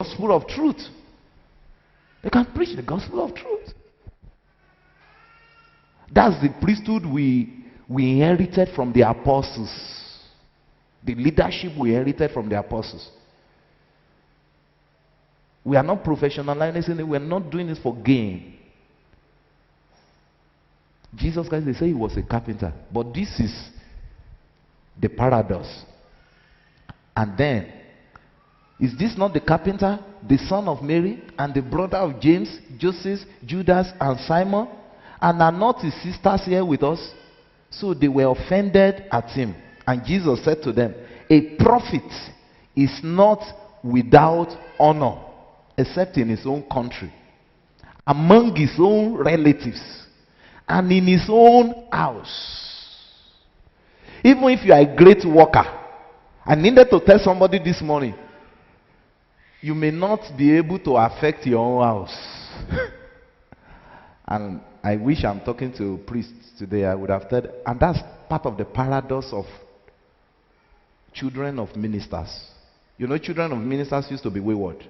gospel of truth. They can preach the gospel of truth. That's the priesthood we inherited from the apostles. The leadership we inherited from the apostles. We are not professionalizing it. We are not doing this for gain. Jesus Christ, they say he was a carpenter. But this is the paradox. And then, is this not the carpenter, the son of Mary, and the brother of James, Joseph, Judas, and Simon? And are not his sisters here with us? So they were offended at him. And Jesus said to them, a prophet is not without honor, except in his own country, among his own relatives, and in his own house. Even if you are a great worker, I needed to tell somebody this morning, you may not be able to affect your own house. And I wish I'm talking to priests today. I would have said, and that's part of the paradox of children of ministers. You know, children of ministers used to be wayward.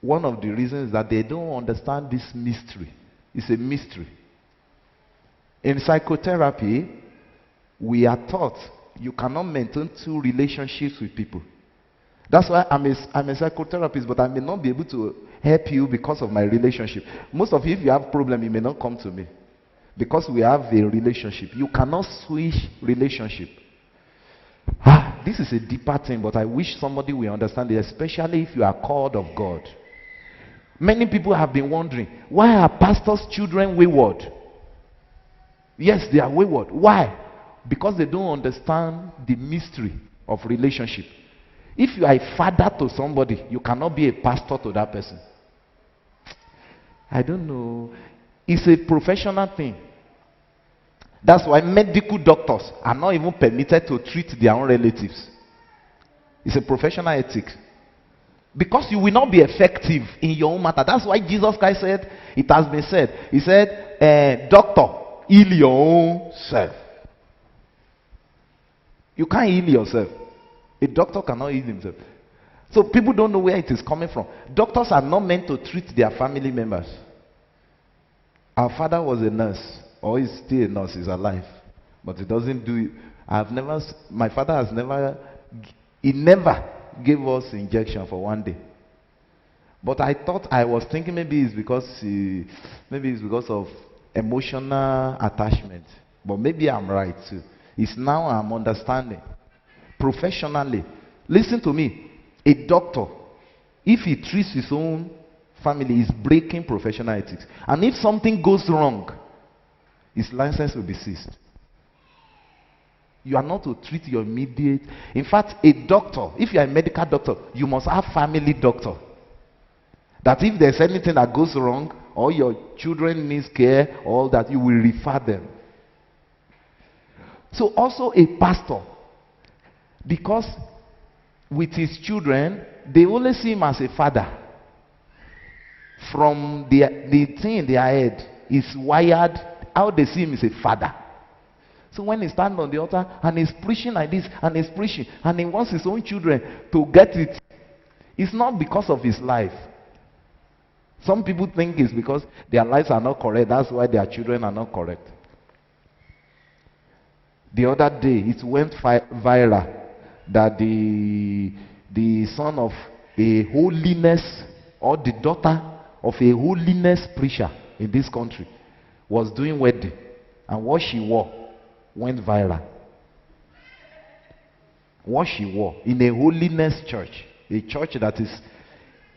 One of the reasons is that they don't understand this mystery. It's a mystery. In psychotherapy, we are taught you cannot maintain two relationships with people. That's why I'm a psychotherapist, but I may not be able to help you because of my relationship. Most of you, if you have a problem, you may not come to me. Because we have a relationship. You cannot switch relationship. This is a deeper thing, but I wish somebody will understand it, especially if you are called of God. Many people have been wondering, why are pastors' children wayward? Yes, they are wayward. Why? Because they don't understand the mystery of relationship. If you are a father to somebody, you cannot be a pastor to that person. I don't know. It's a professional thing. That's why medical doctors are not even permitted to treat their own relatives. It's a professional ethics. Because you will not be effective in your own matter. That's why Jesus Christ said, it has been said. He said, doctor, heal your own self. You can't heal yourself. A doctor cannot heal himself. So people don't know where it is coming from. Doctors are not meant to treat their family members. Our father was a nurse, or he's still a nurse, he's alive. But he doesn't do it. My father has never, he never gave us injection for one day. But I was thinking maybe it's because of emotional attachment. But maybe I'm right too. It's now I'm understanding. Professionally, listen to me. A doctor, if he treats his own family, is breaking professional ethics. And if something goes wrong, his license will be seized. You are not to treat your immediate. In fact, a doctor, if you are a medical doctor, you must have family doctor. That if there's anything that goes wrong, or your children need care, all that, you will refer them. So also a pastor, because with his children, they only see him as a father. From the thing in their head is wired, how they see him is a father. So when he stands on the altar and he's preaching like this, and he's preaching, and he wants his own children to get it, it's not because of his life. Some people think it's because their lives are not correct, that's why their children are not correct. The other day, it went viral that the son of a holiness, or the daughter of a holiness preacher in this country was doing wedding, and what she wore went viral. What she wore in a holiness church, a church that is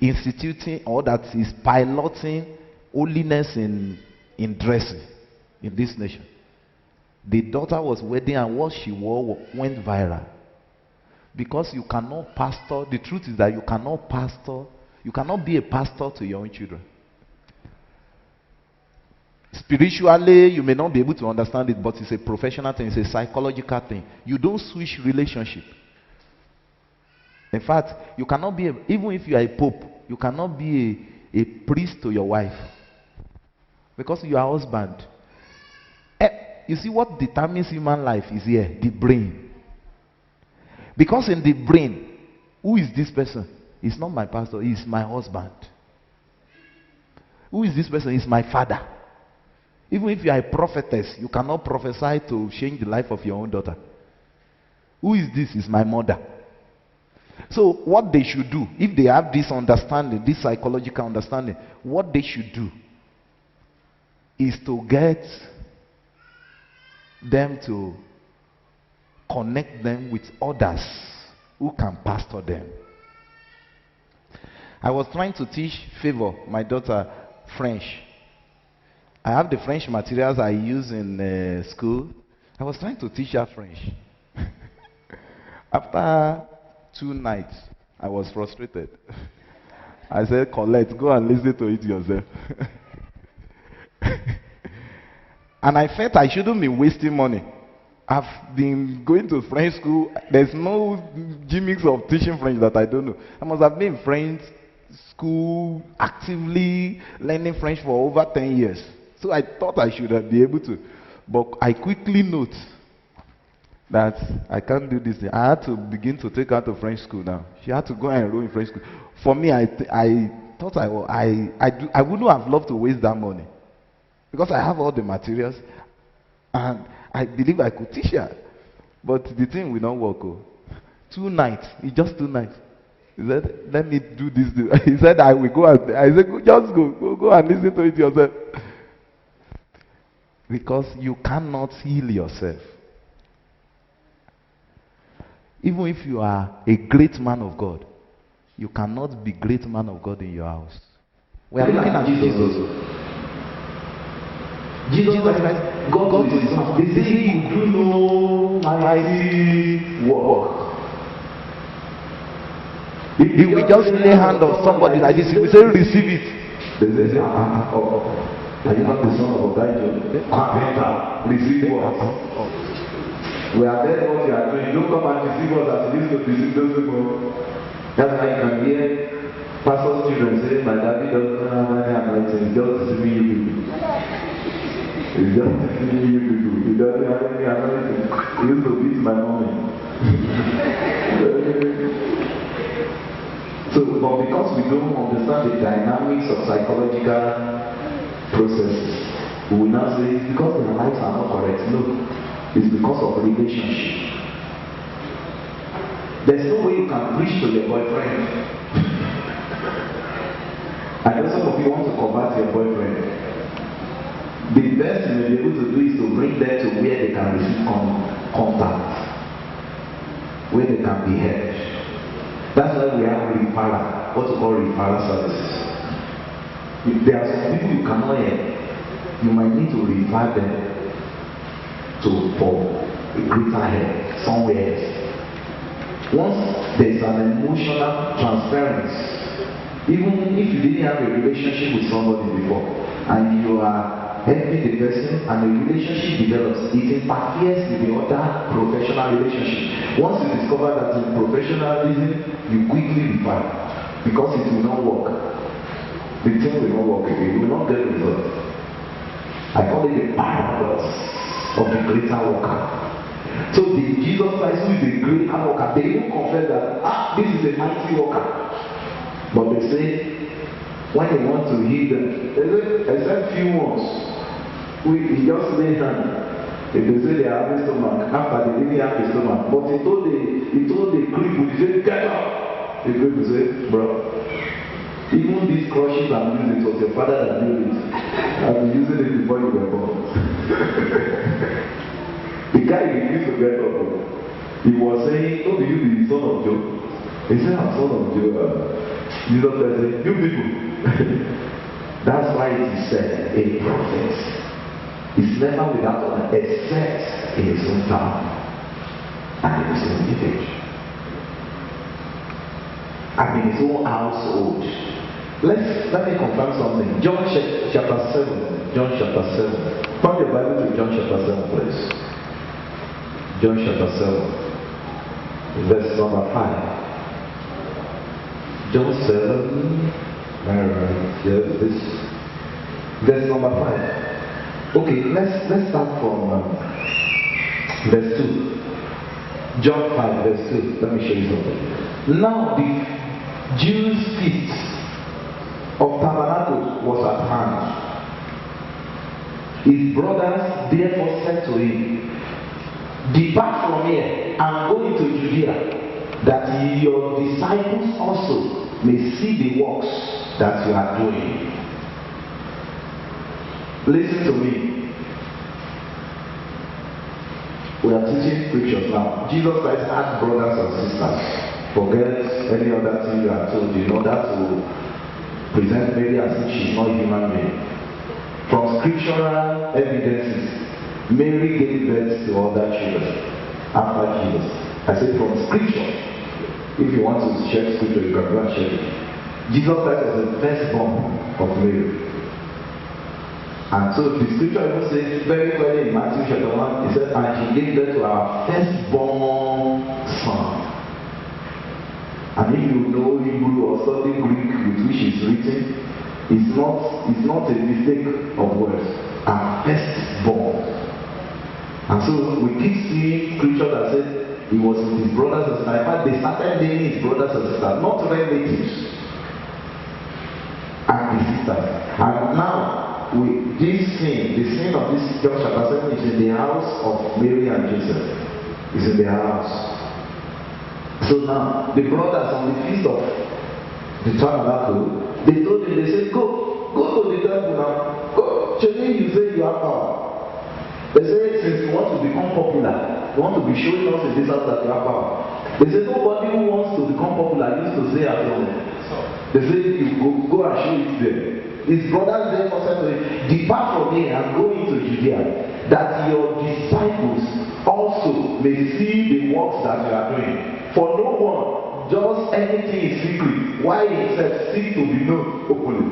instituting or that is piloting holiness in dressing in this nation. The daughter was wedding, and what she wore went viral. Because you cannot pastor. The truth is that you cannot pastor. You cannot be a pastor to your own children. Spiritually, you may not be able to understand it, but it's a professional thing. It's a psychological thing. You don't switch relationship. In fact, you cannot be, even if you are a pope, you cannot be a priest to your wife. Because you are husband. You see what determines human life is here, the brain. Because in the brain, who is this person? He's not my pastor, he's my husband. Who is this person? He's my father. Even if you are a prophetess, you cannot prophesy to change the life of your own daughter. Who is this? Is my mother. So what they should do, if they have this understanding, this psychological understanding, what they should do is to get them to connect them with others who can pastor them. I was trying to teach Favor, my daughter, French. I have the French materials I use in school. I was trying to teach her French. After 2 nights, I was frustrated. I said, Colette, go and listen to it yourself. And I felt I shouldn't be wasting money. I've been going to French school. There's no gimmicks of teaching French that I don't know. I must have been in French school actively learning French for over 10 years. So I thought I should be able to. But I quickly note that I can't do this thing. I had to begin to take her to French school now. She had to go and enroll in French school. For me, I thought I wouldn't have loved to waste that money. Because I have all the materials. And I believe I could teach her. But the thing will not work. 2 nights. It's just 2 nights. He said, let me do this. He said, I will go. I said, just go and listen to it yourself. Because you cannot heal yourself. Even if you are a great man of God, you cannot be great man of God in your house. We are looking at Jesus. Jesus Christ, God to his house. They say you do no mighty work. He will just lay hand on somebody like this. He will say, receive it. They say, are you not the son of God? Receive what? We are there what you are doing. Don't come and deceive us as you used to deceive those people. That's why you can hear pastors' children say, my daddy doesn't have any anointing. He's just deceiving you people. He's just deceiving you people. He doesn't have any anointing. He used to beat my mommy. So, but because we don't understand the dynamics of psychological processes, we will now say it's because their lives are not correct. No. It's because of relationship. There's no way you can preach to your boyfriend. I know some of you want to convert your boyfriend. The best you may be able to do is to bring them to where they can receive contact, where they can be heard. That's why we have referral, what we call referral services. If there are some people you cannot hear, you might need to refer them for a greater help somewhere else. Once there's an emotional transference, even if you didn't have a relationship with somebody before and you are helping the person and the relationship develops, it interferes with the other professional relationship. Once you discover that in professionalism, you quickly refer because it will not work. The thing will not work again. You will not get results. I call it the paradox of the greater worker. So the Jesus Christ, who is the greater worker, they even confess that this is a mighty worker. But they say when they want to heal them, they say except few ones, we just lay hand. If they say they have a stomach, after they didn't have a stomach, but he told the cripple, he said, get up. The cripple said, bro, even these crushes and music was your father that did it. I've been using it before you were born. The guy refused to get up. He was saying, oh, you be the son of Job? He said, I'm son of Job. Jesus said, you people. That's why it is said, a prophet is never without honor except in his own town and in his own village and in his own household. Let me confirm something. John chapter 7. John chapter 7. Turn your Bible to John chapter 7, please. John chapter 7, verse number 5. John 7. Yes, this. Verse number 5. Okay, let's start from verse 2. John 5, verse 2. Let me show you something. Now Jews' feast of tabernacles was at hand. His brothers therefore said to him, depart from here and go into Judea, that your disciples also may see the works that you are doing. Listen to me. We are teaching scriptures now. Jesus Christ had brothers and sisters. Forget any other thing you are told in order to present Mary as if she's not a human being. From scriptural evidences, Mary gave birth to other children after Jesus. I say from scripture. If you want to check scripture, you can go and check it. Jesus Christ was the firstborn of Mary. And so the scripture even says very clearly in Matthew chapter 1, it says, and she gave birth to our firstborn son. And if you know Hebrew or study Greek with which it's written, it's not a mistake of words. Our firstborn. And so we keep seeing scripture that says he was with his brothers and sisters. In fact, they started naming his brothers and sisters, not relatives, and his sisters. And now, with this sin, the sin of this John chapter 7 is in the house of Mary and Joseph. It's in the house. So now, the brothers on the feast of the tabernacle, they told him, they said, go to the temple now. Go. Today you say you have power. They say, since you want to become popular, you want to be showing us in this house that you have power. They say, nobody who wants to become popular used to say at home. They say, you go and show it there. His brothers therefore said to him, depart from here and go into Judea, that your disciples also may see the works that you are doing. For no one does anything in secret, while himself seek to be known openly.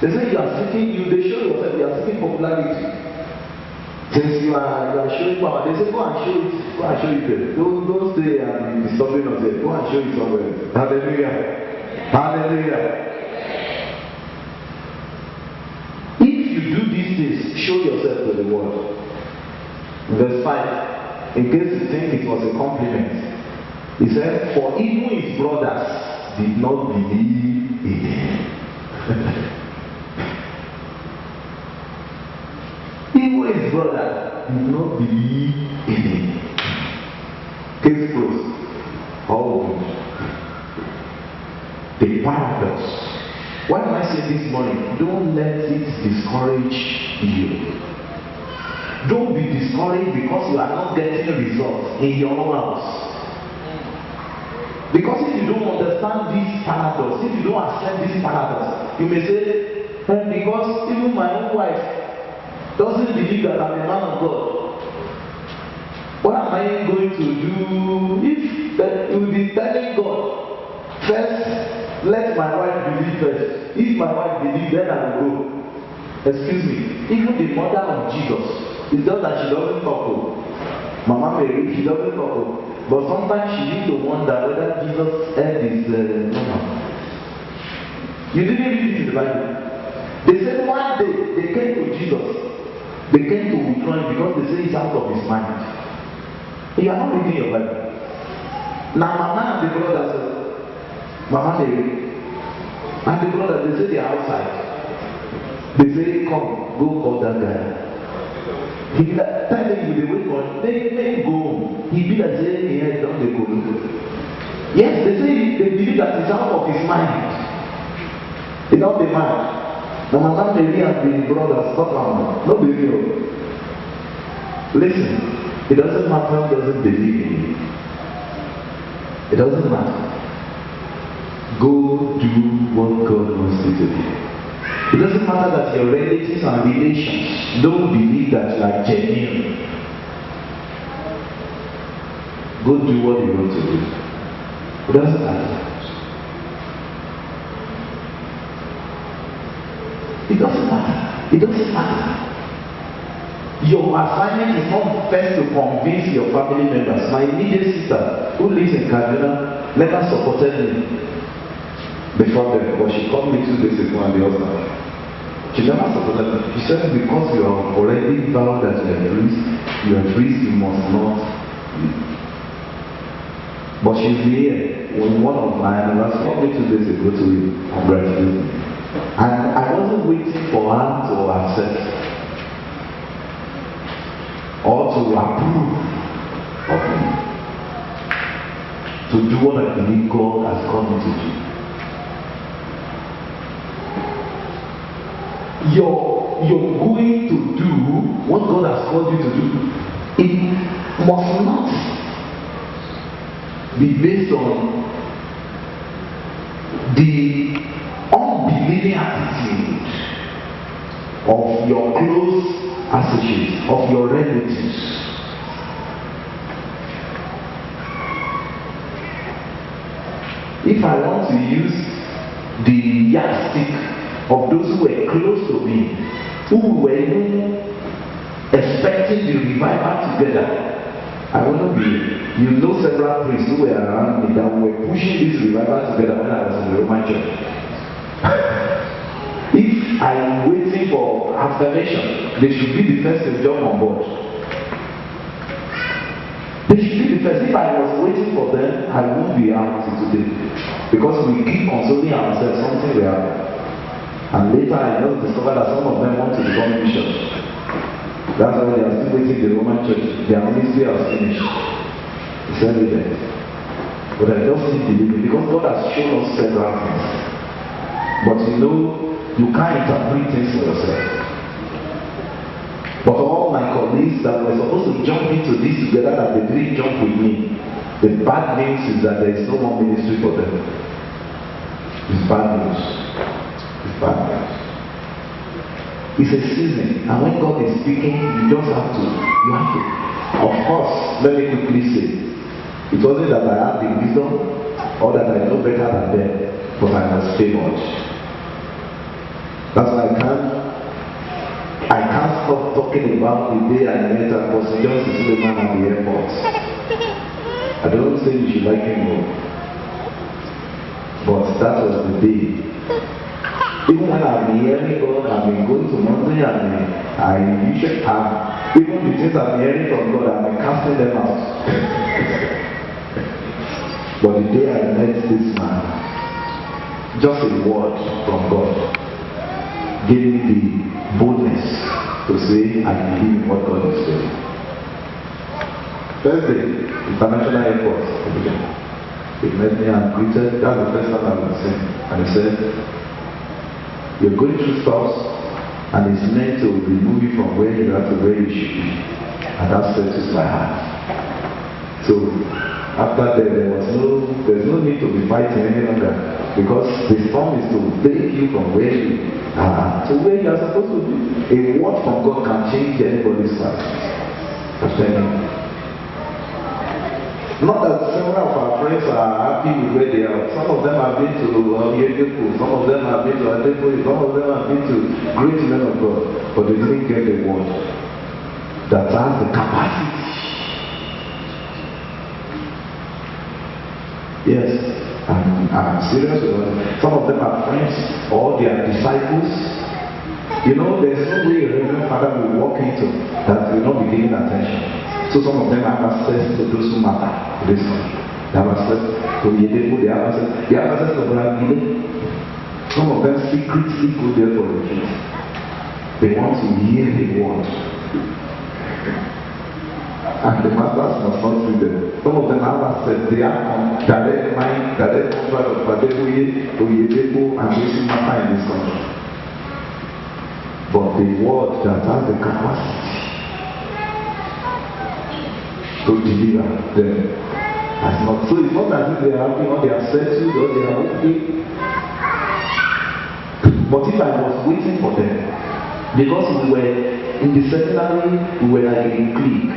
They say you are seeking, they show yourself you are seeking popularity. Since you are showing power, they say go and show it. Go and show it there. Don't stay and be disturbing us there. Go and show it somewhere. Hallelujah. Hallelujah. If you do these things, show yourself to the world. Verse 5. In case you think it was a compliment, he said, for even his brothers did not believe in him. Even his brother did not believe in him. Case closed. Oh, the paradox. What am I saying this morning? Don't let it discourage you. Don't be discouraged because you are not getting results in your own house. Because if you don't understand this paradox, if you don't accept this paradox, you may say, because even my own wife doesn't believe that I'm a man of God, what am I going to do? If that you will be telling God, first, let my wife believe first. If my wife believes, then I will go. Excuse me. Even the mother of Jesus, it's just that she doesn't talk to Mama Mary, she doesn't talk to. But sometimes she used to wonder whether Jesus heard his You didn't read it in the Bible. They said one day they came to Jesus. They came to withdraw him because they say he's out of his mind. You are not reading your Bible. Now Mama and the brother said, Mama Mary and the brother, they say they are outside. They say, come, go call that guy. He be like, telling you the way on, they may go. He be like saying, yeah, don't they go. Yes, they say they believe that he's out of his mind. He's not the mind. No matter Mary and the brothers, stop on. No believe you. Listen, it doesn't matter who doesn't believe in you. It doesn't matter. Go do what God wants you to do. It doesn't matter that your relatives and relations don't believe that you are genuine. Go do what you want to do. It doesn't matter. It doesn't matter. It doesn't matter. Your assignment is not first to convince your family members. My immediate sister who lives in Kaduna never supported me before them, but she called me 2 days ago and the husband. She never supported me. She said, because you have already vowed that you are priest, you must not. But she's here when one of my anniversary, probably 2 days ago, to congratulate me. And I wasn't waiting for her to accept or to approve of me, to do what I believe God has called me to do. You're going to do what God has called you to do. It must not be based on the unbelieving attitude of your close associates, of your relatives. If I want to use the yardstick of those who were close to me, who were even expecting the revival together, I will not be. You know several priests who were around me that were pushing this revival together when I was in the Roman church. If I'm waiting for affirmation, they should be the first to jump on board. They should be the first. If I was waiting for them, I won't be out today. Because we keep consoling ourselves, something will happen. And later I just discovered that some of them want to become bishops. That's why they are still waiting in the Roman church. Their ministry has finished. It's evident. But I just keep believing because God has shown us several things. But you know, you can't interpret things for yourself. But all my colleagues that were supposed to jump into this together, that they didn't jump with me, the bad news is that there is no more ministry for them. It's bad news. It's bad news. It's a season, and when God is speaking, you just have to. Of course, let me quickly say, it wasn't that I had the wisdom or that I know better than them, but I must pay much. That's why I can't stop talking about the day I met Apostle John Suleiman at the airport. I don't say you should like him more, but that was the day. Even when I've been hearing God, I've been going to Monday, and I usually have, even the things I've been hearing from God, I've been casting them out. But the day I met this man, just a word from God gave me the boldness to say, I believe in what God is doing. Thursday, International Airport, he met me and greeted. That's the first time I was saying. And he said, you're going through stuff, and it's meant to remove you from where you are to where you should be. And that settles my heart. So after that, there's no need to be fighting any longer, because the storm is to take you from where you are to where you are supposed to be. A word from God can change anybody's life. I'm telling you. Not that several of our friends are happy with where they are. Some of them have been to Yedepo, some of them have been to Adepo, some of them have been to great men of God, but they didn't get the word that has the capacity. Yes, I'm serious about it. Some of them are friends or they are disciples. You know, there's no way a Reverend Father will walk into that will not be giving attention. So some of them have access to those who matter to this country. They have access to Yedepo, they have access to Bragile. Some of them secretly go there for the truth. They want to hear the word. And the masters must not see them. Some of them have access, they have direct mind, direct control of Adepo, Yedepo, and those who matter in this country. But the word that has the capacity to deliver them has not. So it's not as if they are happy or they are settled or they are okay. But if I was waiting for them, because we were in the seminary, we were like a clique,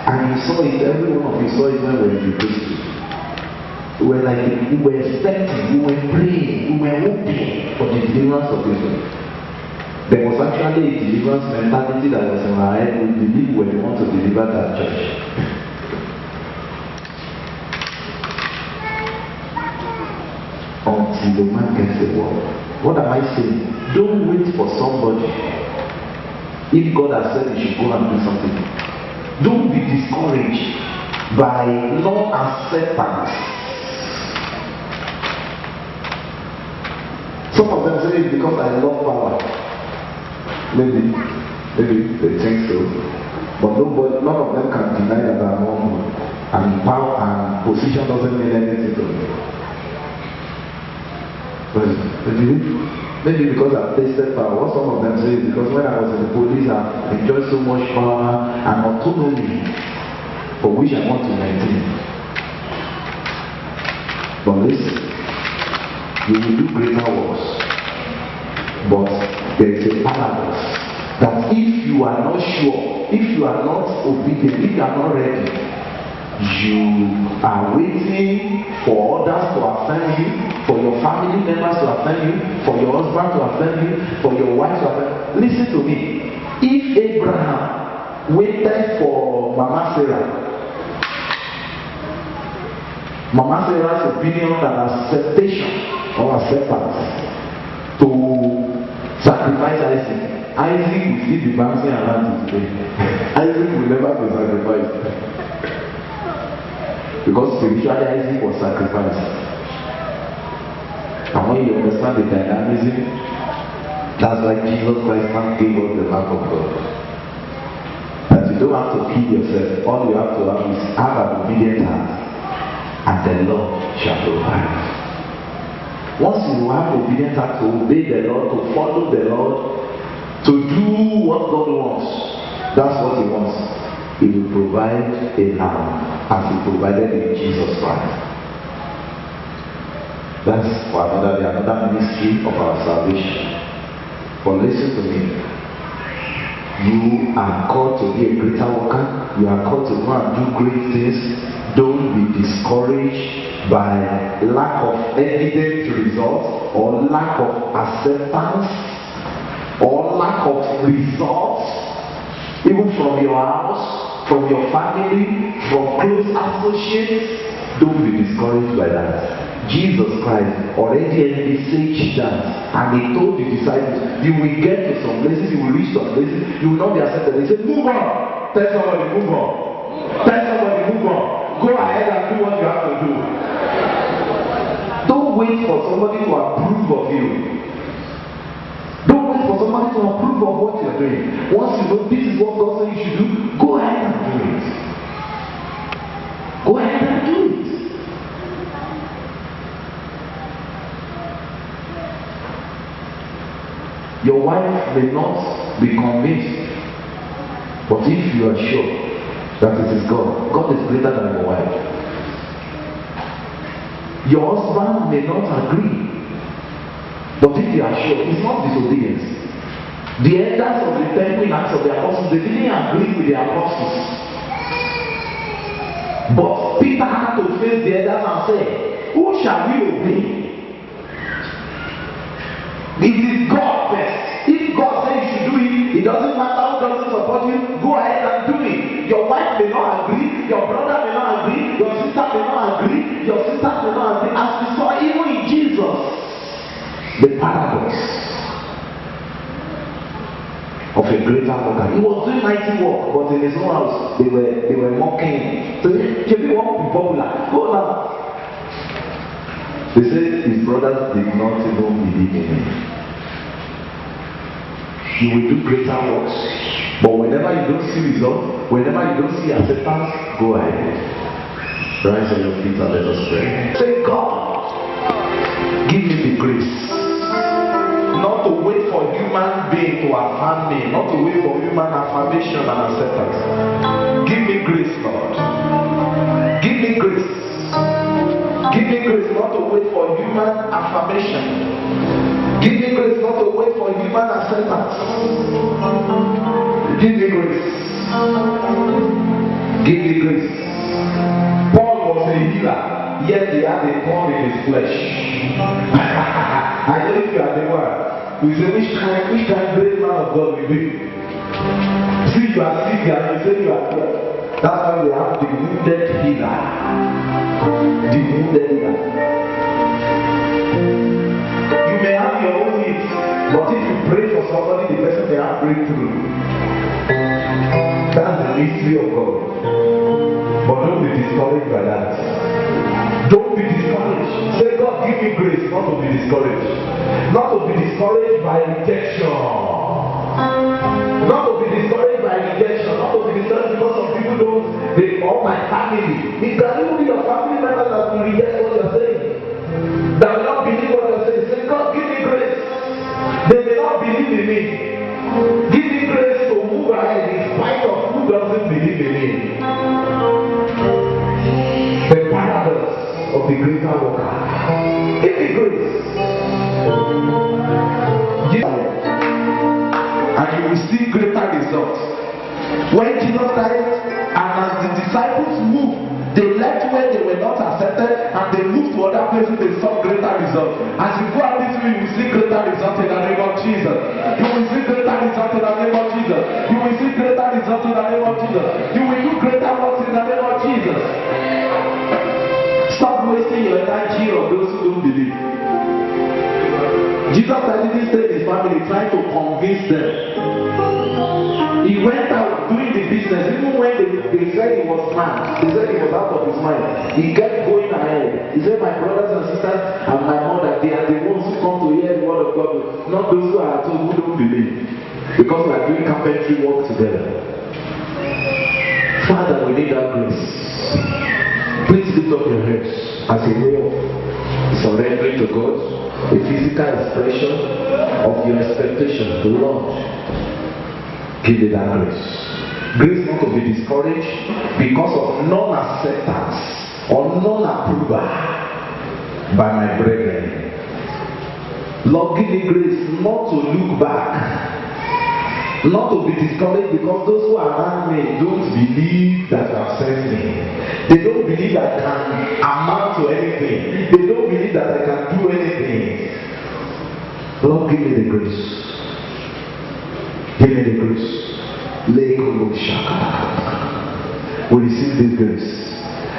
and you saw it, every one of you saw it when we were in the priesthood. We were expecting, we were praying, we were hoping for the deliverance of Israel. There was actually a deliverance mentality that was in our head. We believe when we want to deliver that church. Until the man gets the word. What am I saying? Don't wait for somebody. If God has said you should go and do something, don't be discouraged. by non-acceptance. Some of them say it's because I love power. Maybe they think so. But none of them can deny that I'm humble. And power and position doesn't mean anything to me. But maybe because I've tasted power. What some of them say is because when I was in the police, I enjoyed so much power and autonomy for which I want to maintain. But listen, you will do greater works. But there is a paradox that if you are not sure, if you are not obedient, if you are not ready, you are waiting for others to affirm you, for your family members to affirm you, for your husband to affirm you, for your wife to affirm you. Listen to me. If Abraham waited for Mama Sarah's opinion and acceptation or acceptance to sacrifice Isaac will still be bouncing around today. Isaac will never be sacrificed. Because spiritually Isaac was sacrificed. And when you understand the dynamism, that's why Jesus Christ gave us the map of God. That you don't have to kill yourself. All you have to have is have an obedient heart, and the Lord shall provide. Once you have obedient heart to obey the Lord, to follow the Lord, to do what God wants, that's what He wants. He will provide a lamb as He provided in Jesus Christ. That's for another mystery of our salvation. But listen to me. You are called to be a greater worker. You are called to go and do great things. Don't be discouraged by lack of evident results or lack of acceptance or lack of results, even from your house, from your family, from close associates. Don't be discouraged by that. Jesus Christ already envisaged that, and He told the disciples, you will get to some places, you will reach some places, you will not be accepted. He said, move on. Tell somebody, move on. Tell somebody, move on. Go ahead and do what you have to do. Don't wait for somebody to approve of you. Don't wait for somebody to approve of what you're doing. Once you know this is what God said you should do, go ahead and do it. Go ahead and do it. Your wife may not be convinced, but if you are sure that it is God, God is greater than your wife. Your husband may not agree, but if you are sure, it's not disobedience. The elders of the temple in Acts of the Apostles, they didn't agree with the apostles. But Peter had to face the elders and say, who shall we obey? It is God first. If God says you should do it, it doesn't matter who doesn't support you, go ahead and do it. Your wife may not agree, your brother may not agree, your sister may not agree, your sister may not agree. As we saw even in Jesus, the paradox of a greater worker. He was doing mighty work, but in his own house, they were mocking him. So if you want to be popular, go now. They said his brothers did not even believe in him. You will do greater works, but whenever you don't see results, whenever you don't see acceptance, go ahead. Rise on your feet and let us pray. Say, God, give me the grace not to wait for human being to affirm me, not to wait for human affirmation and acceptance. Give me grace, Lord. Give me grace. Give me grace not to wait for human affirmation. Give me grace not to wait for human acceptance. Give me grace. Give me grace. Paul was a healer, yet he had a thorn in his flesh. I know if you are the one. We say, which kind great man of God will be? See, you are sick and you say you are dead. That's why we have the wounded healer. The wounded healer. You may have your own needs, but if you pray for somebody, the person may have breakthrough. That's the mystery of God. But don't be discouraged by that. Don't be discouraged. Say, God, give me grace not to be discouraged. Not to be discouraged by rejection. Not to be discouraged by rejection. Not to be discouraged because some people don't, all my family. It can even be your family members that will reject what you're saying. That will not believe what you're saying. Say, God, give me grace. They may not believe in me. Give me grace to move ahead in spite of who doesn't believe in me. The paradox of the greater worker. Give me grace. And you will see greater results. When Jesus died, and as the disciples moved, they left where they were not accepted and they moved to other places, they saw greater results. As you go out this way, you will see greater results in the name of Jesus. You will see greater results in the name of Jesus. You will see greater results in the name of Jesus. You will do greater works in the name of Jesus. Stop wasting your energy on those who don't believe. Jesus didn't stay in his family trying to convince them. He went out doing the business, even when they said he was mad, they said he was out of his mind. He kept going ahead. He said, my brothers and sisters and my mother, they are the ones who come to hear the word of God, not those who are told who don't believe. Because we are doing carpentry work together. Father, we need that grace. Please lift up your hands as a way of surrendering to God, a physical expression of your expectation to Lord. Give me that grace. Grace not to be discouraged because of non-acceptance or non-approval by my brethren. Lord, give me grace not to look back, not to be discouraged because those who are around me don't believe that you have sent me. They don't believe that I can amount to anything. They don't believe that I can do anything. Lord, give me the grace. Give me the grace. We receive this grace.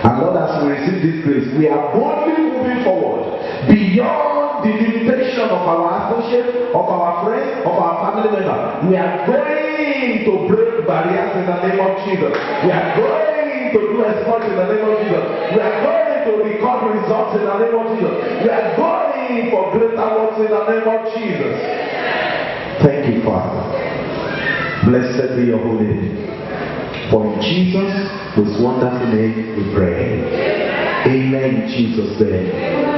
And Lord, as we receive this grace, we are boldly moving forward beyond the limitation of our associates, of our friends, of our family members. We are going to break barriers in the name of Jesus. We are going to do exploits in the name of Jesus. We are going to record results in the name of Jesus. We are going for greater works in the name of Jesus. Thank you, Father. Blessed be your holy name. For in Jesus' most wonderful name we pray. Amen in Jesus' name.